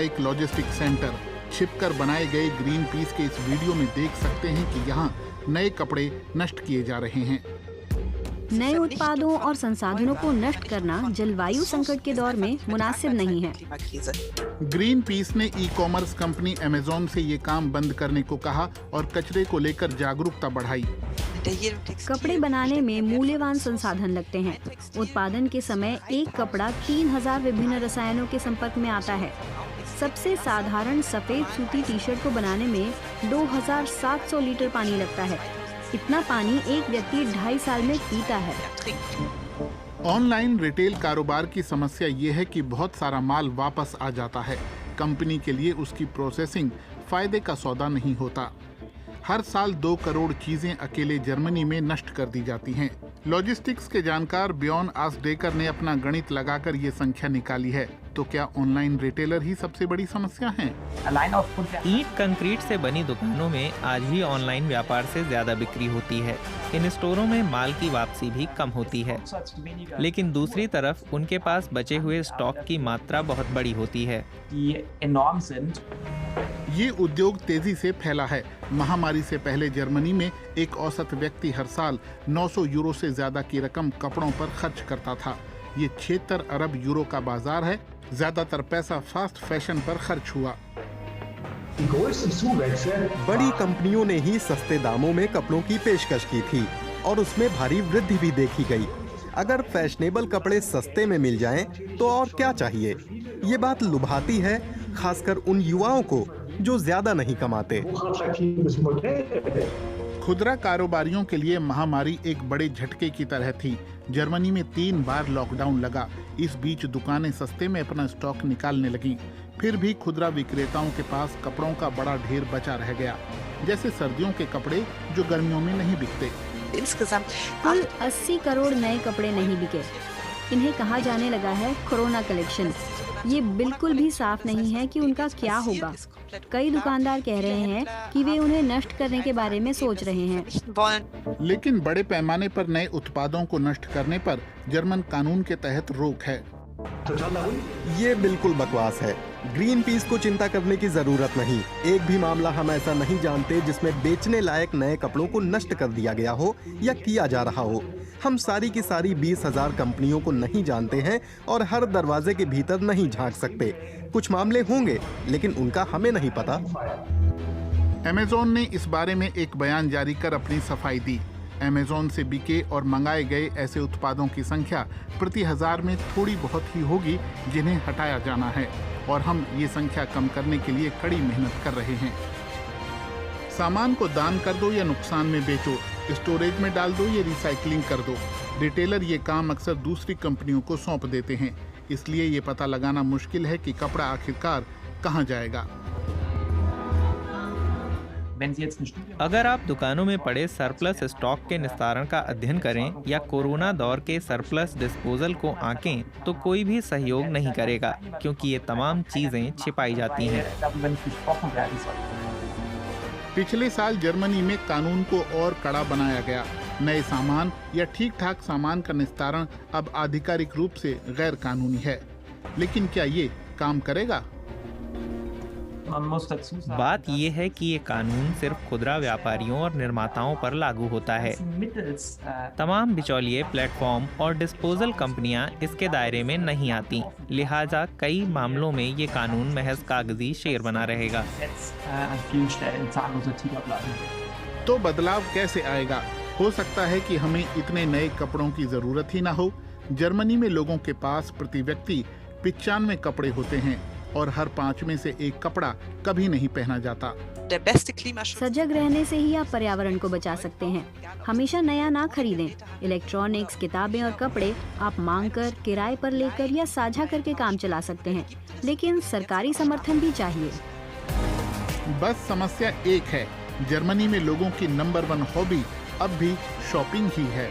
एक logistic centre. छिपकर बनाए गए ग्रीन पीस के इस वीडियो में देख सकते हैं कि यहाँ नए कपड़े नष्ट किए जा रहे हैं। नए उत्पादों और संसाधनों को नष्ट करना जलवायु संकट के दौर में मुनासिब नहीं है। ग्रीन पीस ने ई-कॉमर्स कंपनी अमेज़न से ये काम बंद करने को कहा और कचरे को लेकर जागरूकता बढ़ाई। कपड़े बनाने में मूल्यवान संसाधन लगते हैं। उत्पादन के समय एक कपड़ा 3000 विभिन्न रसायनों के संपर्क में आता है। सबसे साधारण सफेद सूती टी शर्ट को बनाने में 2700 लीटर पानी लगता है। इतना पानी एक व्यक्ति 2.5 साल में पीता है। ऑनलाइन रिटेल कारोबार की समस्या ये है कि बहुत सारा माल वापस आ जाता है। कंपनी के लिए उसकी प्रोसेसिंग फायदे का सौदा नहीं होता। हर साल 2 करोड़ चीजें अकेले जर्मनी में नष्ट कर दी जाती हैं। लॉजिस्टिक्स के जानकार बियॉन आसडेकर ने अपना गणित लगाकर ये संख्या निकाली है। तो क्या ऑनलाइन रिटेलर ही सबसे बड़ी समस्या है? ईंट कंक्रीट से बनी दुकानों में आज भी ऑनलाइन व्यापार से ज्यादा बिक्री होती है। इन स्टोरों में माल की वापसी भी कम होती है, लेकिन दूसरी तरफ उनके पास बचे हुए स्टॉक की मात्रा बहुत बड़ी होती है। ये उद्योग तेजी से फैला है। महामारी से पहले जर्मनी में एक औसत व्यक्ति हर साल 900 यूरो से ज्यादा की रकम कपड़ों पर खर्च करता था। ये 76 अरब यूरो का बाजार है। ज्यादातर पैसा फास्ट फैशन पर खर्च हुआ। बड़ी कंपनियों ने ही सस्ते दामों में कपड़ों की पेशकश की थी और उसमें भारी वृद्धि भी देखी गई। अगर फैशनेबल कपड़े सस्ते में मिल जाएं, तो और क्या चाहिए। ये बात लुभाती है, खासकर उन युवाओं को जो ज्यादा नहीं कमाते। खुदरा कारोबारियों के लिए महामारी एक बड़े झटके की तरह थी। जर्मनी में 3 बार लॉकडाउन लगा। इस बीच दुकानें सस्ते में अपना स्टॉक निकालने लगीं। फिर भी खुदरा विक्रेताओं के पास कपड़ों का बड़ा ढेर बचा रह गया, जैसे सर्दियों के कपड़े जो गर्मियों में नहीं बिकते। कुल 80 करोड़ नए कपड़े नहीं बिके। इन्हें कहा जाने लगा है कोरोना कलेक्शन। ये बिल्कुल भी साफ नहीं है कि उनका क्या होगा। कई दुकानदार कह रहे हैं कि वे उन्हें नष्ट करने के बारे में सोच रहे हैं। लेकिन बड़े पैमाने पर नए उत्पादों को नष्ट करने पर जर्मन कानून के तहत रोक है। ये बिल्कुल बकवास है। ग्रीन पीस को चिंता करने की जरूरत नहीं। एक भी मामला हम ऐसा नहीं जानते जिसमें बेचने लायक नए कपड़ों को नष्ट कर दिया गया हो या किया जा रहा हो। हम सारी की सारी 20,000 कंपनियों को नहीं जानते हैं और हर दरवाजे के भीतर नहीं झांक सकते। कुछ मामले होंगे, लेकिन उनका हमें नहीं पता। अमेज़न ने इस बारे में एक बयान जारी कर अपनी सफाई दी। अमेज़न से बिके और मंगाए गए ऐसे उत्पादों की संख्या प्रति 1000 में थोड़ी बहुत ही होगी जिन्हें हटाया जाना है, और हम ये संख्या कम करने के लिए कड़ी मेहनत कर रहे हैं। सामान को दान कर दो या नुकसान में बेचो, स्टोरेज में डाल दो या रिसाइकलिंग कर दो। रिटेलर ये काम अक्सर दूसरी कंपनियों को सौंप देते हैं, इसलिए ये पता लगाना मुश्किल है कि कपड़ा आखिरकार कहाँ जाएगा। अगर आप दुकानों में पड़े सरप्लस स्टॉक के निस्तारण का अध्ययन करें या कोरोना दौर के सरप्लस डिस्पोजल को आंकें, तो कोई भी सहयोग नहीं करेगा, क्योंकि ये तमाम चीजें छिपाई जाती हैं। पिछले साल जर्मनी में कानून को और कड़ा बनाया गया। नए सामान या ठीक ठाक सामान का निस्तारण अब आधिकारिक रूप से गैर कानूनी है। लेकिन क्या ये काम करेगा? बात यह है कि ये कानून सिर्फ खुदरा व्यापारियों और निर्माताओं पर लागू होता है। तमाम बिचौलिए, प्लेटफॉर्म और डिस्पोजल कंपनियां इसके दायरे में नहीं आती। लिहाजा कई मामलों में ये कानून महज कागजी शेर बना रहेगा। तो बदलाव कैसे आएगा? हो सकता है कि हमें इतने नए कपड़ों की जरूरत ही ना हो। जर्मनी में लोगों के पास प्रति व्यक्ति 95 कपड़े होते हैं और हर 5 में से एक कपड़ा कभी नहीं पहना जाता। सजग रहने से ही आप पर्यावरण को बचा सकते हैं। हमेशा नया ना खरीदें। इलेक्ट्रॉनिक्स, किताबें और कपड़े आप मांग कर, किराए पर लेकर या साझा करके काम चला सकते हैं, लेकिन सरकारी समर्थन भी चाहिए। बस समस्या एक है, जर्मनी में लोगों की नंबर 1 हॉबी अब भी शॉपिंग ही है।